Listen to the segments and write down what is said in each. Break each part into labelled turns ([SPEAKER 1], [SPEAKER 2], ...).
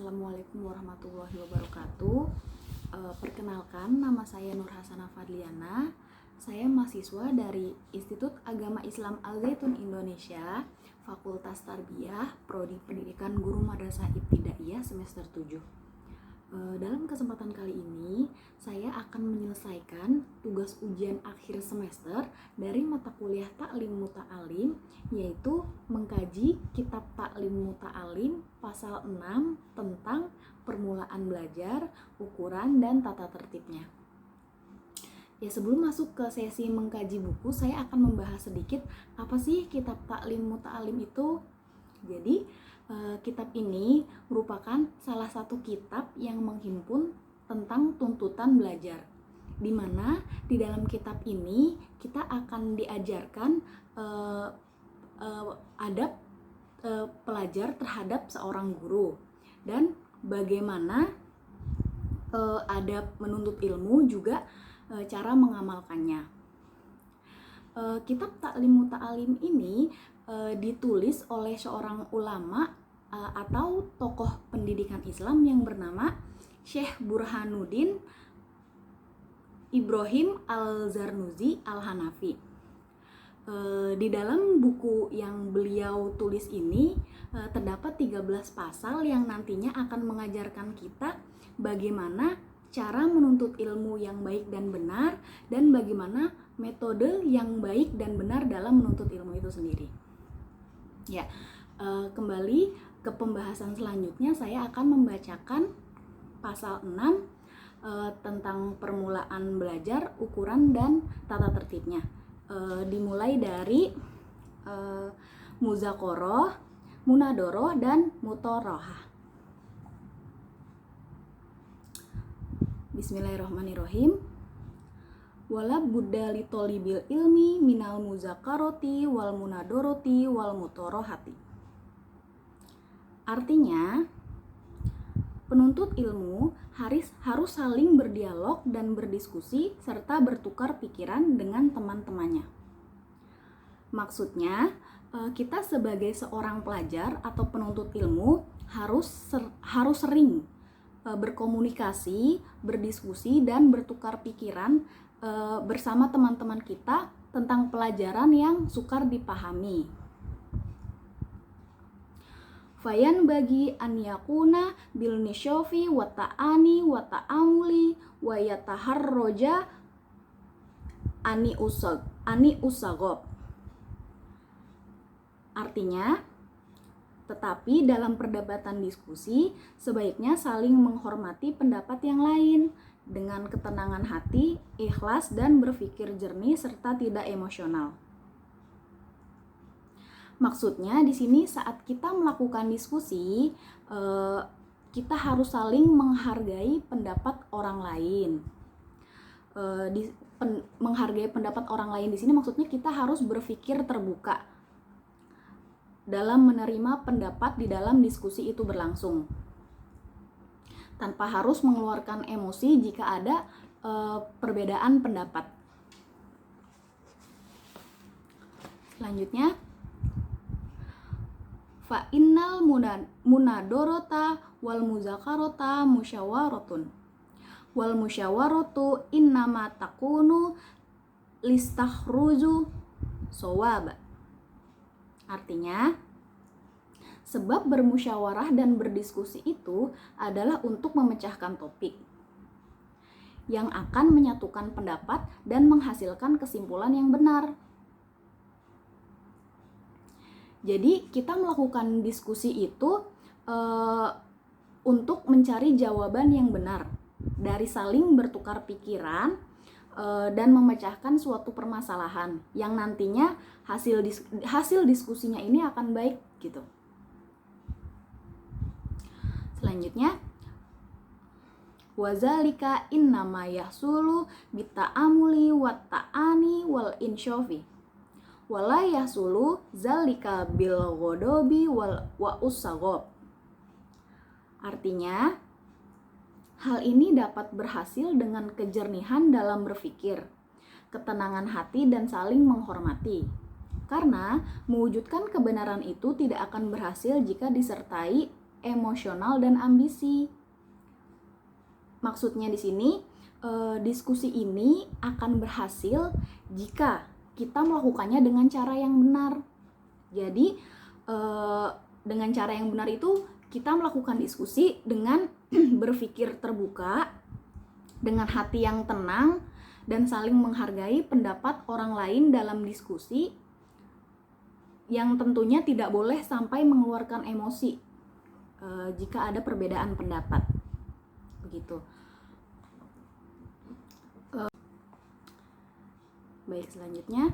[SPEAKER 1] Assalamualaikum warahmatullahi wabarakatuh. Perkenalkan, nama saya Nur Hasanah Fadliana. Saya mahasiswa dari Institut Agama Islam Al-Zaitun Indonesia, Fakultas Tarbiyah, Prodi Pendidikan Guru Madrasah Ibtidaiyah semester 7. Dalam kesempatan kali ini, saya akan menyelesaikan tugas ujian akhir semester dari mata kuliah Ta'lim Muta'alim, yaitu mengkaji Kitab Ta'lim Muta'alim pasal 6 tentang permulaan belajar, ukuran, dan tata tertibnya. Ya, sebelum masuk ke sesi mengkaji buku, saya akan membahas sedikit apa sih Kitab Ta'lim Muta'alim itu. Jadi, kitab ini merupakan salah satu kitab yang menghimpun tentang tuntutan belajar, di mana di dalam kitab ini kita akan diajarkan adab pelajar terhadap seorang guru dan bagaimana adab menuntut ilmu, juga cara mengamalkannya. Kitab Ta'lim Muta'alim ini ditulis oleh seorang ulama atau tokoh pendidikan Islam yang bernama Syekh Burhanuddin Ibrahim Al-Zarnuzi Al-Hanafi. Di dalam buku yang beliau tulis ini terdapat 13 pasal yang nantinya akan mengajarkan kita bagaimana cara menuntut ilmu yang baik dan benar, dan bagaimana metode yang baik dan benar dalam menuntut ilmu itu sendiri. Ya, kembali ke pembahasan selanjutnya, saya akan membacakan pasal 6 tentang permulaan belajar, ukuran, dan tata tertibnya. Dimulai dari muzaqarah, munadoroh, dan mutorohah. Bismillahirrahmanirrahim. Wala budda li tolibil ilmi minal muzaqarati wal munadoroti wal mutorohati. Artinya, penuntut ilmu harus saling berdialog dan berdiskusi serta bertukar pikiran dengan teman-temannya. Maksudnya, kita sebagai seorang pelajar atau penuntut ilmu harus sering berkomunikasi, berdiskusi, dan bertukar pikiran bersama teman-teman kita tentang pelajaran yang sukar dipahami. Fayan bagi an yakuna bil nisyofi wa ta'ani wa ta'amuli wa yataharroja ani usagob. Artinya, tetapi dalam perdebatan diskusi sebaiknya saling menghormati pendapat yang lain dengan ketenangan hati, ikhlas, dan berpikir jernih serta tidak emosional. Maksudnya di sini saat kita melakukan diskusi, kita harus saling menghargai pendapat orang lain. Menghargai pendapat orang lain di sini maksudnya kita harus berpikir terbuka dalam menerima pendapat di dalam diskusi itu berlangsung, tanpa harus mengeluarkan emosi jika ada perbedaan pendapat. Selanjutnya, fa innal munadorota wal muzakarota musyawaratun wal musyawaratu innama takunu listahruzu sawaba. Artinya, sebab bermusyawarah dan berdiskusi itu adalah untuk memecahkan topik yang akan menyatukan pendapat dan menghasilkan kesimpulan yang benar. Jadi kita melakukan diskusi itu untuk mencari jawaban yang benar dari saling bertukar pikiran dan memecahkan suatu permasalahan yang nantinya hasil diskusinya ini akan baik gitu. Selanjutnya, wazalika innama yahsulu bita'amuli wat ta'ani wal insyofi wala yahsulu zalika bil ghodobi wa usagob. Artinya, hal ini dapat berhasil dengan kejernihan dalam berpikir, ketenangan hati, dan saling menghormati. Karena mewujudkan kebenaran itu tidak akan berhasil jika disertai emosional, dan ambisi. Maksudnya di sini, diskusi ini akan berhasil jika kita melakukannya dengan cara yang benar. Jadi, dengan cara yang benar itu kita melakukan diskusi dengan berpikir terbuka, dengan hati yang tenang, dan saling menghargai pendapat orang lain dalam diskusi, yang tentunya tidak boleh sampai mengeluarkan emosi jika ada perbedaan pendapat. Begitu. Baik, selanjutnya,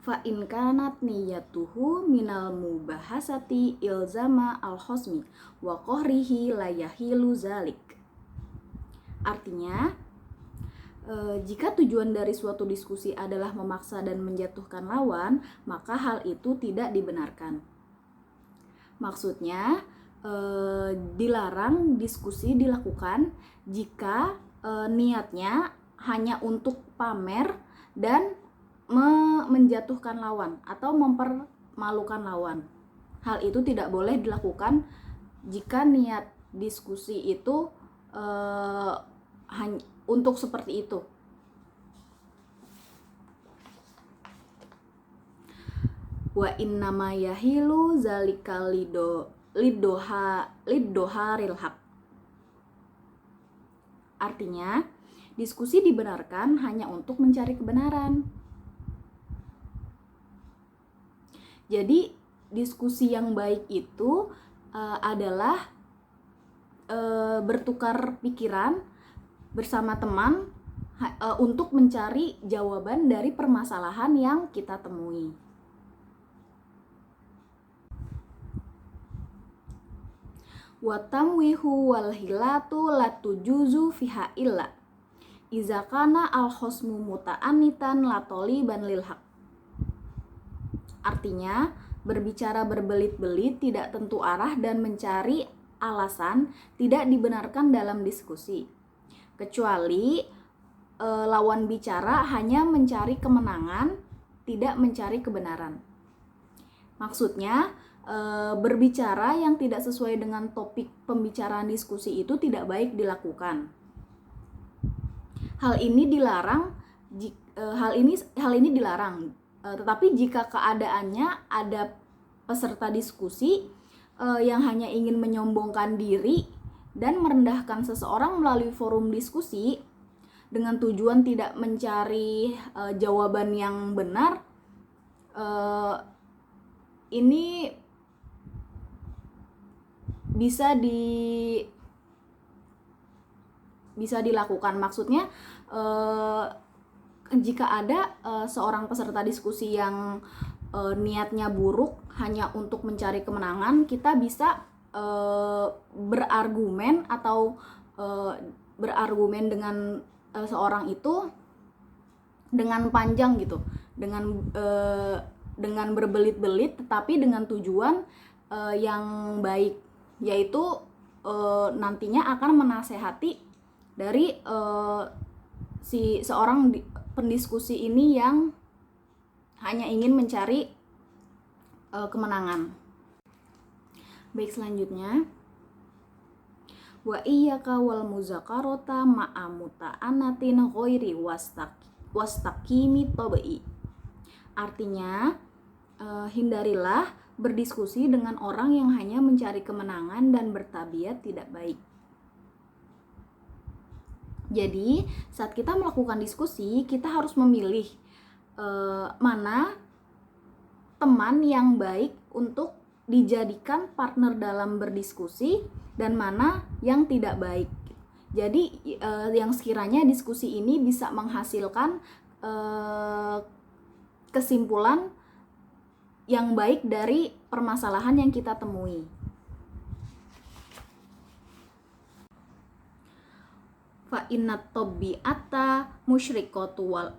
[SPEAKER 1] fa in kanat niyatuhu minal mubahasati ilzama al-khosmi wa qahrihi la yahilu zalik. Artinya, jika tujuan dari suatu diskusi adalah memaksa dan menjatuhkan lawan, maka hal itu tidak dibenarkan. Maksudnya, dilarang diskusi dilakukan jika niatnya hanya untuk pamer dan menjatuhkan lawan atau mempermalukan lawan. Hal itu tidak boleh dilakukan jika niat diskusi itu hanya untuk seperti itu. Wa innama yahilu zalika liddoharil haq. Artinya, diskusi dibenarkan hanya untuk mencari kebenaran. Jadi, diskusi yang baik itu adalah bertukar pikiran bersama teman untuk mencari jawaban dari permasalahan yang kita temui. Wa tamwihu wal hilatu latujuzu fiha illa iza kana al-khosmu muta'anitan latoliban lil haq. Artinya, berbicara berbelit-belit tidak tentu arah dan mencari alasan tidak dibenarkan dalam diskusi, kecuali lawan bicara hanya mencari kemenangan, tidak mencari kebenaran. Maksudnya, berbicara yang tidak sesuai dengan topik pembicaraan diskusi itu tidak baik dilakukan. Hal ini dilarang. Tetapi jika keadaannya ada peserta diskusi yang hanya ingin menyombongkan diri dan merendahkan seseorang melalui forum diskusi dengan tujuan tidak mencari jawaban yang benar, ini bisa dilakukan. Maksudnya, jika ada seorang peserta diskusi yang niatnya buruk hanya untuk mencari kemenangan, kita bisa berargumen dengan seorang itu dengan panjang gitu, dengan berbelit-belit, tetapi dengan tujuan yang baik, yaitu nantinya akan menasehati dari si seorang pendiskusi ini yang hanya ingin mencari kemenangan. Baik, selanjutnya, wa iyyaka wal muzakarata ma'a muta'anatin ghairi wastaqimi tabai. Artinya, hindarilah berdiskusi dengan orang yang hanya mencari kemenangan dan bertabiat tidak baik. Jadi, saat kita melakukan diskusi, kita harus memilih mana teman yang baik untuk dijadikan partner dalam berdiskusi dan mana yang tidak baik. Jadi, yang sekiranya diskusi ini bisa menghasilkan kesimpulan yang baik dari permasalahan yang kita temui. Fa innat tabi'ata musyrikatu wal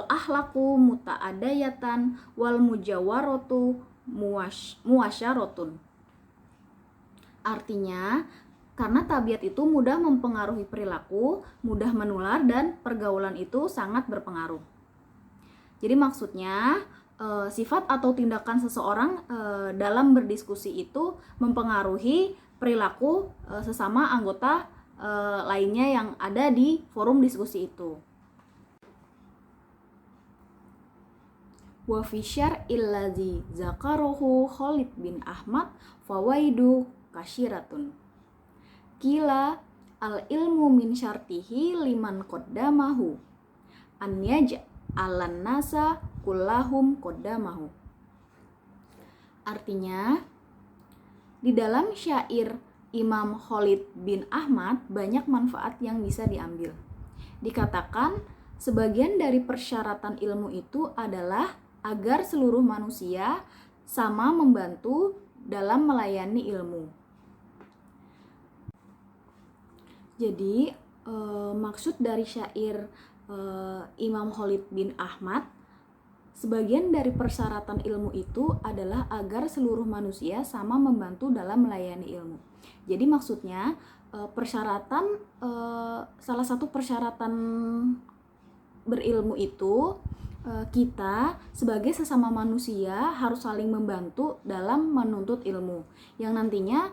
[SPEAKER 1] ahlaku muta'adayatan wal mujawaratu muwasyaratun. Artinya, karena tabiat itu mudah mempengaruhi perilaku, mudah menular, dan pergaulan itu sangat berpengaruh. Jadi maksudnya, sifat atau tindakan seseorang dalam berdiskusi itu mempengaruhi perilaku sesama anggota lainnya yang ada di forum diskusi itu. Wa fi syar'il ladzi zakarohu Khalid bin Ahmad fawaidu kasyiratun. Kila al ilmu min syartihi liman qaddamahu an yaj'alan nasa kullahum qaddamahu. Artinya, di dalam syair Imam Khalid bin Ahmad banyak manfaat yang bisa diambil. Dikatakan sebagian dari persyaratan ilmu itu adalah agar seluruh manusia sama membantu dalam melayani ilmu. Jadi maksud dari syair Imam Khalid bin Ahmad, sebagian dari persyaratan ilmu itu adalah agar seluruh manusia sama membantu dalam melayani ilmu. Jadi maksudnya persyaratan salah satu persyaratan berilmu itu kita sebagai sesama manusia harus saling membantu dalam menuntut ilmu yang nantinya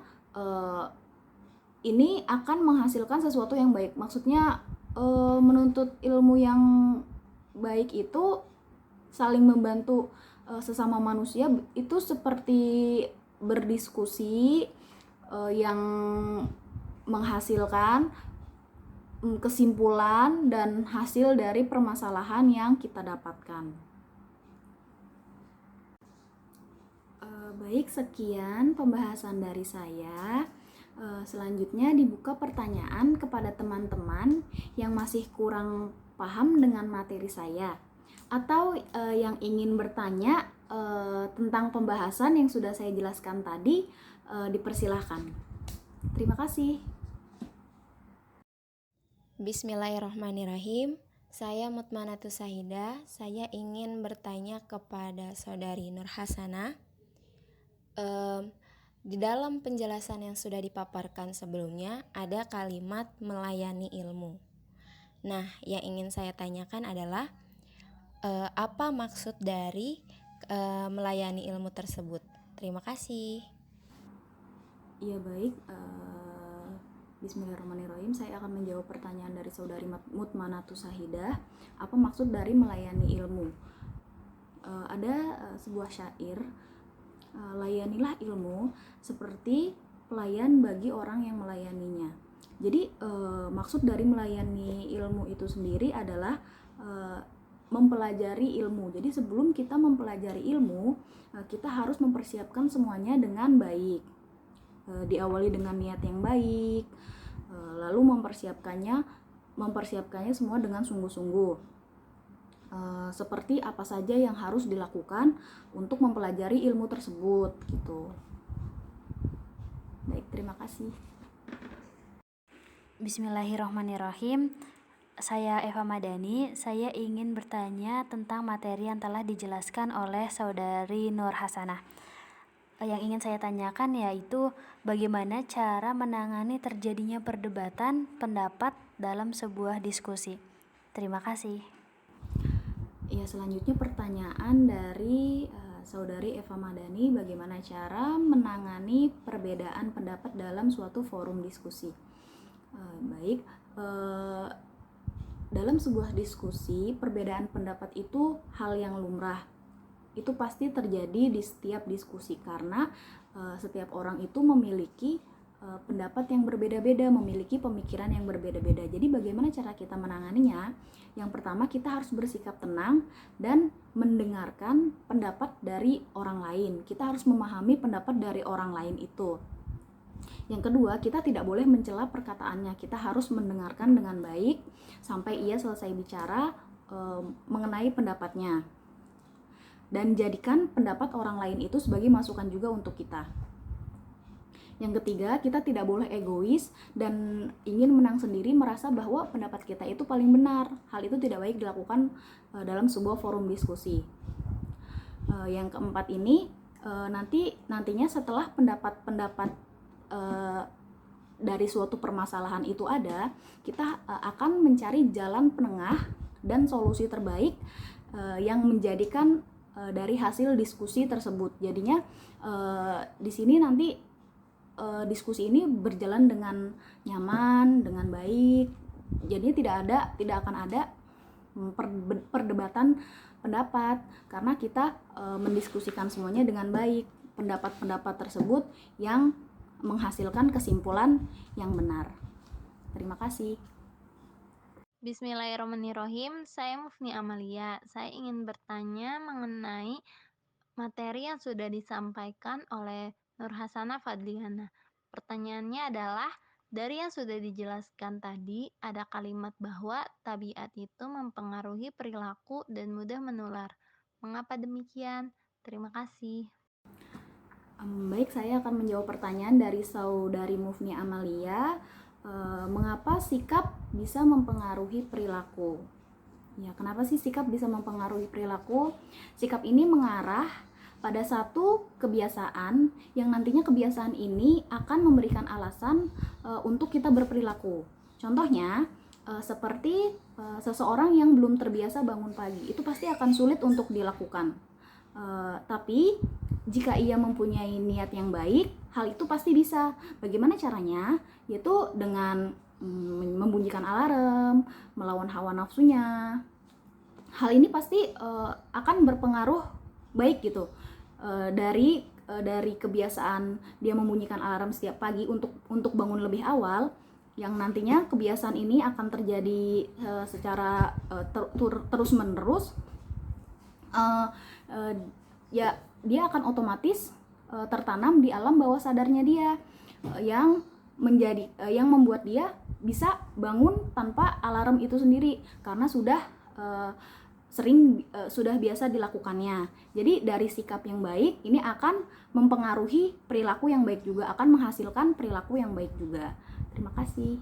[SPEAKER 1] ini akan menghasilkan sesuatu yang baik. Maksudnya menuntut ilmu yang baik itu saling membantu sesama manusia itu seperti berdiskusi yang menghasilkan kesimpulan dan hasil dari permasalahan yang kita dapatkan. Baik, sekian pembahasan dari saya. Selanjutnya dibuka pertanyaan kepada teman-teman yang masih kurang paham dengan materi saya atau yang ingin bertanya tentang pembahasan yang sudah saya jelaskan tadi, dipersilahkan. Terima kasih.
[SPEAKER 2] Bismillahirrahmanirrahim. Saya Mutmanatus Sahida. Saya ingin bertanya kepada Saudari Nur Hasanah. Di dalam penjelasan yang sudah dipaparkan sebelumnya ada kalimat melayani ilmu. Nah, yang ingin saya tanyakan adalah apa maksud dari melayani ilmu tersebut? Terima kasih.
[SPEAKER 1] Iya, baik. Bismillahirrahmanirrahim. Saya akan menjawab pertanyaan dari Saudari Mutmanatus Sahidah. Apa maksud dari melayani ilmu? Ada sebuah syair, layanilah ilmu seperti pelayan bagi orang yang melayaninya. Jadi maksud dari melayani ilmu itu sendiri adalah mempelajari ilmu. Jadi sebelum kita mempelajari ilmu, kita harus mempersiapkan semuanya dengan baik. Diawali dengan niat yang baik, lalu mempersiapkannya semua dengan sungguh-sungguh. Seperti apa saja yang harus dilakukan untuk mempelajari ilmu tersebut, gitu. Baik, terima kasih.
[SPEAKER 3] Bismillahirrahmanirrahim. Saya Eva Madani. Saya ingin bertanya tentang materi yang telah dijelaskan oleh Saudari Nur Hasanah. Yang ingin saya tanyakan yaitu bagaimana cara menangani terjadinya perdebatan pendapat dalam sebuah diskusi. Terima kasih.
[SPEAKER 1] Ya, selanjutnya pertanyaan dari Saudari Eva Madani, bagaimana cara menangani perbedaan pendapat dalam suatu forum diskusi. Baik, dalam sebuah diskusi perbedaan pendapat itu hal yang lumrah. Itu pasti terjadi di setiap diskusi karena setiap orang itu memiliki pendapat yang berbeda-beda, memiliki pemikiran yang berbeda-beda. Jadi bagaimana cara kita menanganinya? Yang pertama, kita harus bersikap tenang dan mendengarkan pendapat dari orang lain. Kita harus memahami pendapat dari orang lain itu. Yang kedua, kita tidak boleh mencela perkataannya. Kita harus mendengarkan dengan baik sampai ia selesai bicara mengenai pendapatnya. Dan jadikan pendapat orang lain itu sebagai masukan juga untuk kita. Yang ketiga, kita tidak boleh egois dan ingin menang sendiri, merasa bahwa pendapat kita itu paling benar. Hal itu tidak baik dilakukan dalam sebuah forum diskusi. Yang keempat ini, nantinya setelah pendapat-pendapat dari suatu permasalahan itu ada, kita akan mencari jalan penengah dan solusi terbaik yang menjadikan dari hasil diskusi tersebut. Jadinya di sini nanti diskusi ini berjalan dengan nyaman, dengan baik. Jadinya tidak akan ada perdebatan pendapat karena kita mendiskusikan semuanya dengan baik. Pendapat-pendapat tersebut yang menghasilkan kesimpulan yang benar. Terima kasih.
[SPEAKER 4] Bismillahirrahmanirrahim, saya Mufni Amalia. Saya ingin bertanya mengenai materi yang sudah disampaikan oleh Nur Hasanah Fadliana. Pertanyaannya adalah, dari yang sudah dijelaskan tadi, ada kalimat bahwa tabiat itu mempengaruhi perilaku dan mudah menular. Mengapa demikian? Terima kasih.
[SPEAKER 1] Baik, saya akan menjawab pertanyaan dari saudari Mufni Amalia. Mengapa sikap bisa mempengaruhi perilaku? Ya, kenapa sih sikap bisa mempengaruhi perilaku? Sikap ini mengarah pada satu kebiasaan yang nantinya kebiasaan ini akan memberikan alasan untuk kita berperilaku. Contohnya, seperti seseorang yang belum terbiasa bangun pagi, itu pasti akan sulit untuk dilakukan. Tapi jika ia mempunyai niat yang baik, hal itu pasti bisa. Bagaimana caranya? Yaitu dengan membunyikan alarm, melawan hawa nafsunya. Hal ini pasti akan berpengaruh baik gitu. Dari kebiasaan dia membunyikan alarm setiap pagi untuk bangun lebih awal, yang nantinya kebiasaan ini akan terjadi secara terus menerus. Ya, dia akan otomatis tertanam di alam bawah sadarnya dia, yang membuat dia bisa bangun tanpa alarm itu sendiri karena sudah biasa dilakukannya. Jadi dari sikap yang baik ini akan mempengaruhi perilaku yang baik juga, akan menghasilkan perilaku yang baik juga. Terima kasih.